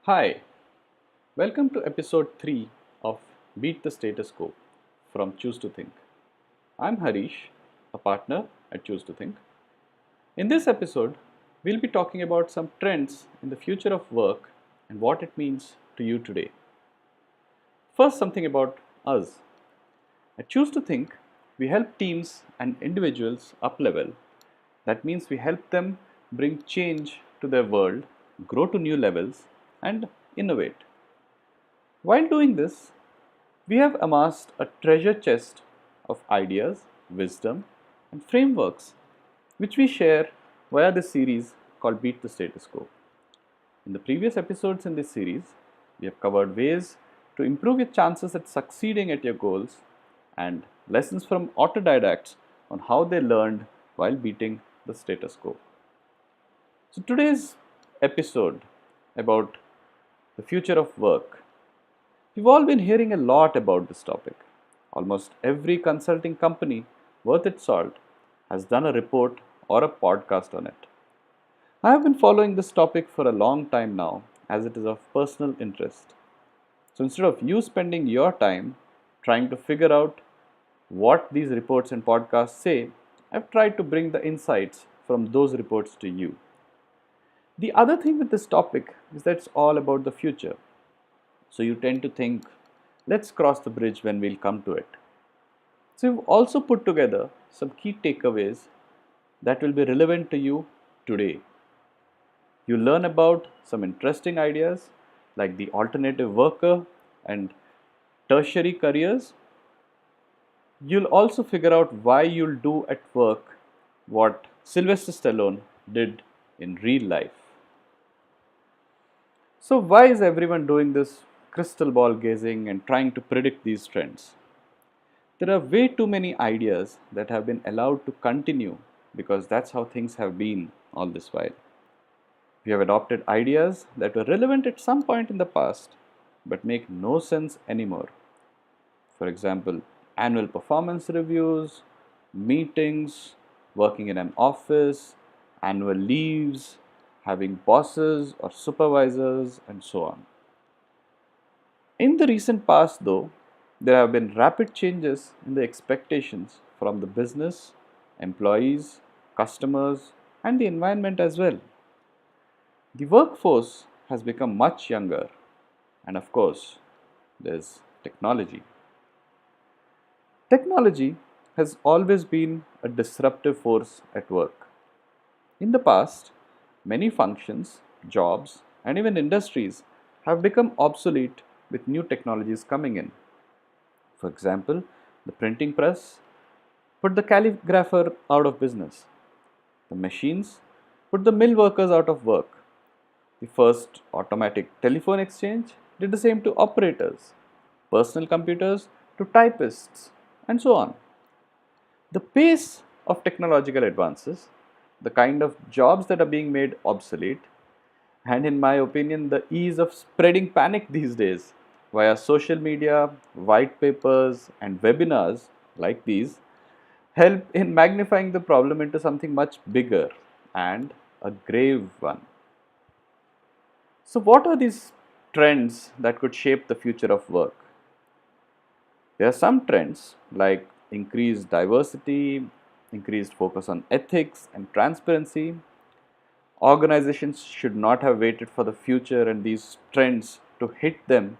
Hi, welcome to episode 3 of Beat the Status Quo from Choose to Think. I'm Harish, a partner at Choose to Think. In this episode, we'll be talking about some trends in the future of work and what it means to you today. First, something about us. At Choose to Think, we help teams and individuals up level. That means we help them bring change to their world, grow to new levels, and innovate. While doing this, we have amassed a treasure chest of ideas, wisdom, and frameworks which we share via this series called Beat the Status Quo. In the previous episodes in this series, we have covered ways to improve your chances at succeeding at your goals and lessons from autodidacts on how they learned while beating the status quo. So, today's episode about the future of work. We've all been hearing a lot about this topic. Almost every consulting company worth its salt has done a report or a podcast on it. I have been following this topic for a long time now as it is of personal interest. So instead of you spending your time trying to figure out what these reports and podcasts say, I've tried to bring the insights from those reports to you. The other thing with this topic is that it's all about the future. So you tend to think, let's cross the bridge when we'll come to it. So we've also put together some key takeaways that will be relevant to you today. You learn about some interesting ideas like the alternative worker and tertiary careers. You'll also figure out why you'll do at work what Sylvester Stallone did in real life. So, why is everyone doing this crystal ball gazing and trying to predict these trends? There are way too many ideas that have been allowed to continue because that's how things have been all this while. We have adopted ideas that were relevant at some point in the past but make no sense anymore. For example, annual performance reviews, meetings, working in an office, annual leaves, having bosses or supervisors, and so on. In the recent past, though, there have been rapid changes in the expectations from the business, employees, customers, and the environment as well. The workforce has become much younger, and of course, there's technology. Technology has always been a disruptive force at work. In the past, many functions, jobs, and even industries have become obsolete with new technologies coming in. For example, the printing press put the calligrapher out of business. The machines put the mill workers out of work. The first automatic telephone exchange did the same to operators, personal computers to typists, and so on. The pace of technological advances, the kind of jobs that are being made obsolete, and in my opinion, the ease of spreading panic these days via social media, white papers, and webinars like these help in magnifying the problem into something much bigger and a grave one. So, what are these trends that could shape the future of work? There are some trends like increased diversity, increased focus on ethics and transparency. Organizations should not have waited for the future and these trends to hit them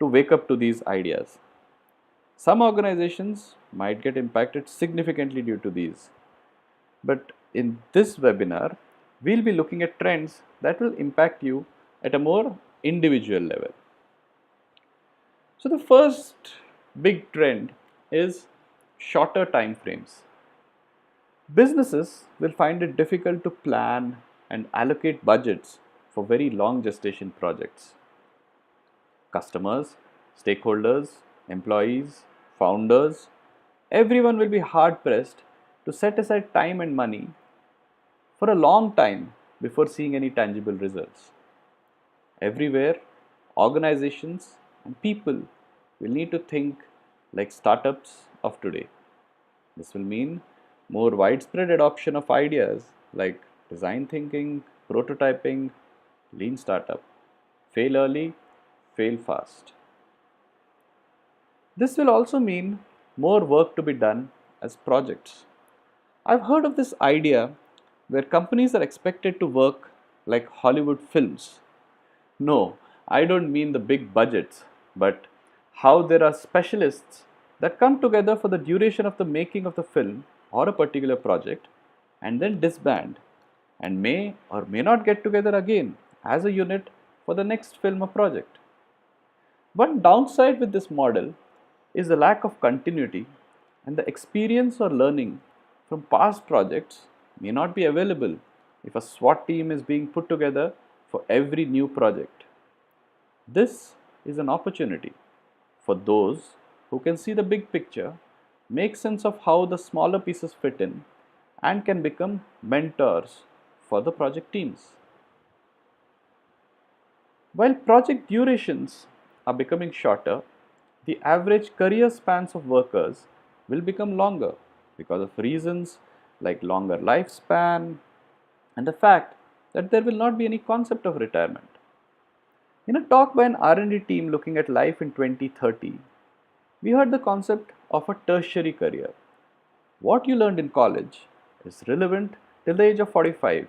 to wake up to these ideas. Some organizations might get impacted significantly due to these. But in this webinar, we'll be looking at trends that will impact you at a more individual level. So, the first big trend is shorter time frames. Businesses will find it difficult to plan and allocate budgets for very long gestation projects. Customers, stakeholders, employees, founders, everyone will be hard pressed to set aside time and money for a long time before seeing any tangible results. Everywhere, organizations and people will need to think like startups of today. This will mean more widespread adoption of ideas like design thinking, prototyping, lean startup, Fail early, fail fast. This will also mean more work to be done as projects. I've heard of this idea where companies are expected to work like Hollywood films. No, I don't mean the big budgets, but how there are specialists that come together for the duration of the making of the film or a particular project and then disband and may or may not get together again as a unit for the next film or project. One downside with this model is the lack of continuity, and the experience or learning from past projects may not be available if a SWAT team is being put together for every new project. This is an opportunity for those who can see the big picture, make sense of how the smaller pieces fit in, and can become mentors for the project teams. While project durations are becoming shorter, the average career spans of workers will become longer because of reasons like longer lifespan and the fact that there will not be any concept of retirement. In a talk by an R&D team looking at life in 2030, we heard the concept of a tertiary career. What you learned in college is relevant till the age of 45,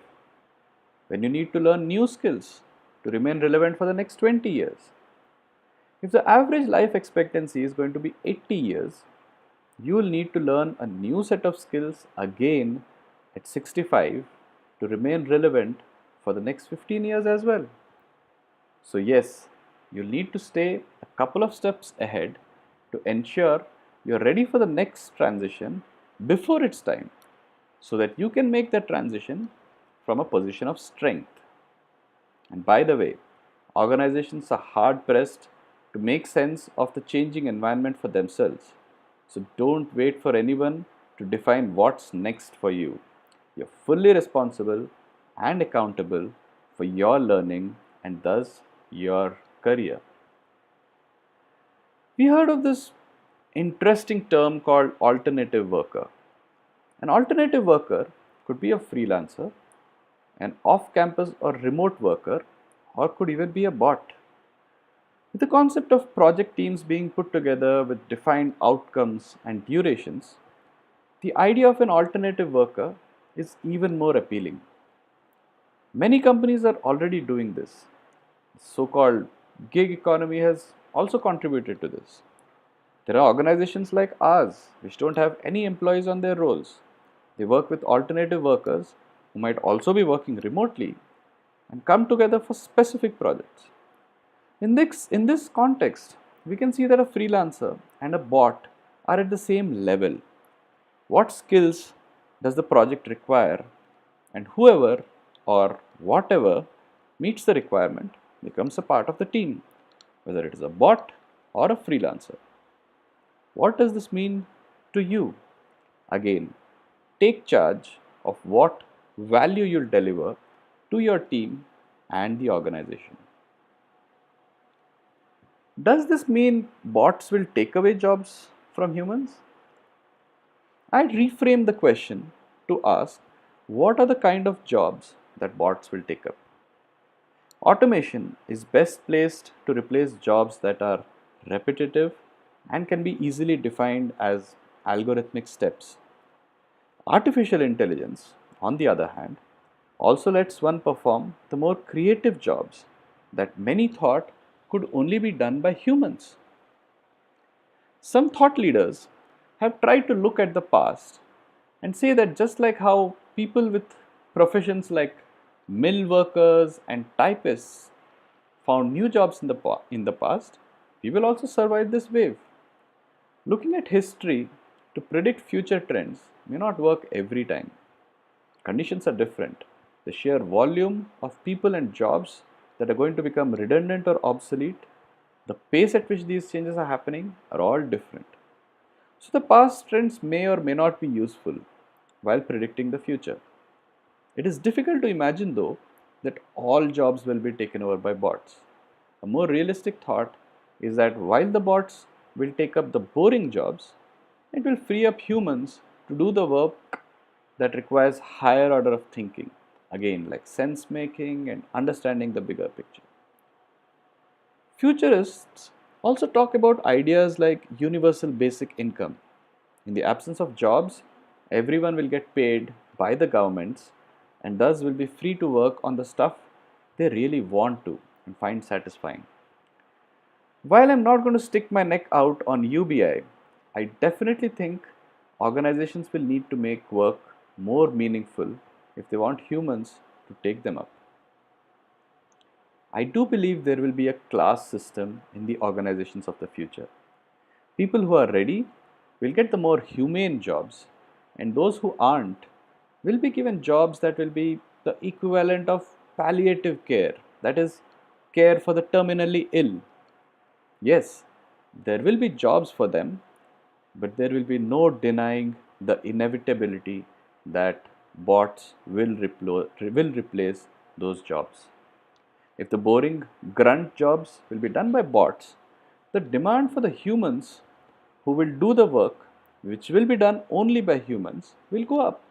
when you need to learn new skills to remain relevant for the next 20 years. If the average life expectancy is going to be 80 years, you will need to learn a new set of skills again at 65 to remain relevant for the next 15 years as well. So yes, you'll need to stay a couple of steps ahead to ensure you're ready for the next transition before it's time, so that you can make that transition from a position of strength. And by the way, organizations are hard pressed to make sense of the changing environment for themselves. So don't wait for anyone to define what's next for you. You're fully responsible and accountable for your learning and thus your career. We heard of this interesting term called alternative worker. An alternative worker could be a freelancer, an off campus or remote worker, or could even be a bot. With the concept of project teams being put together with defined outcomes and durations, the idea of an alternative worker is even more appealing. Many companies are already doing this. The so-called gig economy has also contributed to this. There are organizations like ours which don't have any employees on their roles. They work with alternative workers who might also be working remotely and come together for specific projects. In this context, we can see that a freelancer and a bot are at the same level. What skills does the project require? And whoever or whatever meets the requirement becomes a part of the team, whether it is a bot or a freelancer. What does this mean to you? Again, take charge of what value you'll deliver to your team and the organization. Does this mean bots will take away jobs from humans? I'd reframe the question to ask, what are the kind of jobs that bots will take up? Automation is best placed to replace jobs that are repetitive and can be easily defined as algorithmic steps. Artificial intelligence, on the other hand, also lets one perform the more creative jobs that many thought could only be done by humans. Some thought leaders have tried to look at the past and say that just like how people with professions like mill workers and typists found new jobs in the past, we will also survive this wave. Looking at history to predict future trends may not work every time. Conditions are different. The sheer volume of people and jobs that are going to become redundant or obsolete, the pace at which these changes are happening are all different. So the past trends may or may not be useful while predicting the future. It is difficult to imagine though that all jobs will be taken over by bots. A more realistic thought is that while the bots will take up the boring jobs, it will free up humans to do the work that requires higher order of thinking, again like sense making and understanding the bigger picture. Futurists also talk about ideas like universal basic income. In the absence of jobs, everyone will get paid by the governments and thus will be free to work on the stuff they really want to and find satisfying. While I'm not going to stick my neck out on I definitely think organizations will need to make work more meaningful if they want humans to take them up. I do believe there will be a class system in the organizations of the future. People who are ready will get the more humane jobs, and those who aren't will be given jobs that will be the equivalent of palliative care, that is, care for the terminally ill. Yes, there will be jobs for them, but there will be no denying the inevitability that bots will replace those jobs. If the boring grunt jobs will be done by bots, the demand for the humans who will do the work, which will be done only by humans, will go up.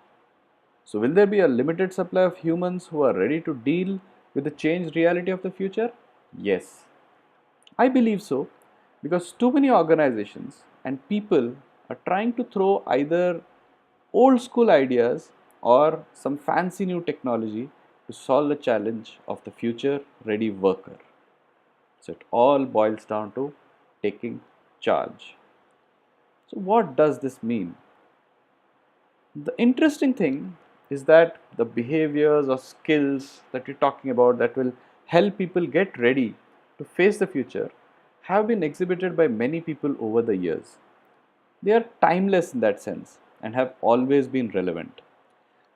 So, will there be a limited supply of humans who are ready to deal with the changed reality of the future? Yes, I believe so, because too many organizations and people are trying to throw either old school ideas or some fancy new technology to solve the challenge of the future ready worker. So it all boils down to taking charge. So, what does this mean? The interesting thing is that the behaviors or skills that we're talking about that will help people get ready to face the future have been exhibited by many people over the years. They are timeless in that sense and have always been relevant.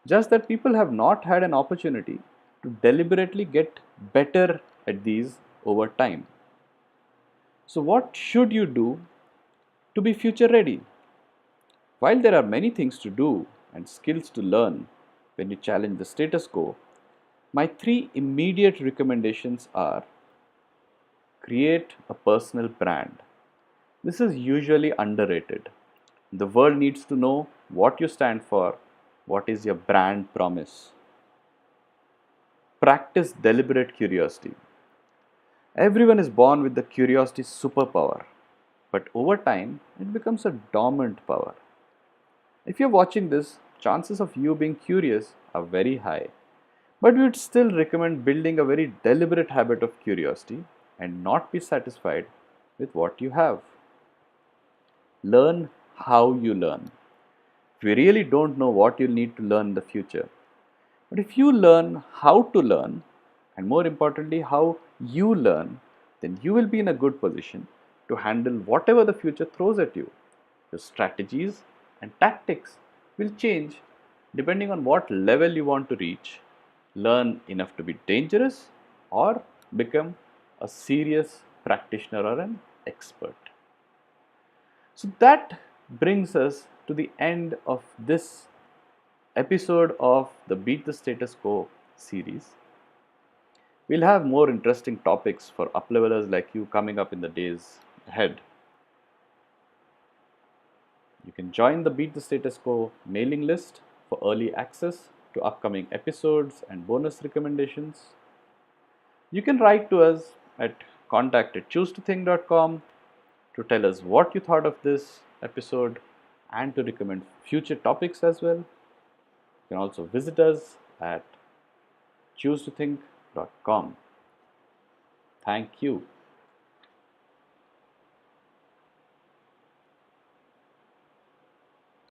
Just that people have not had an opportunity to deliberately get better at these over time. So, what should you do to be future ready? While there are many things to do and skills to learn when you challenge the status quo, my three immediate recommendations are: create a personal brand. This is usually underrated. The world needs to know what you stand for, what is your brand promise. Practice deliberate curiosity. Everyone is born with the curiosity superpower, but over time it becomes a dormant power. If you're watching this, chances of you being curious are very high. But we would still recommend building a very deliberate habit of curiosity and not be satisfied with what you have. Learn how you learn. We really don't know what you'll need to learn in the future. But if you learn how to learn, and more importantly, how you learn, then you will be in a good position to handle whatever the future throws at you. Your strategies and tactics will change depending on what level you want to reach. Learn enough to be dangerous or become a serious practitioner or an expert. So that brings us to the end of this episode of the Beat the Status Quo series. We'll have more interesting topics for uplevelers like you coming up in the days ahead. You can join the Beat the Status Quo mailing list for early access to upcoming episodes and bonus recommendations. You can write to us at contact@choosetothink.com to tell us what you thought of this episode and to recommend future topics as well. You can also visit us at choosetothink.com. Thank you.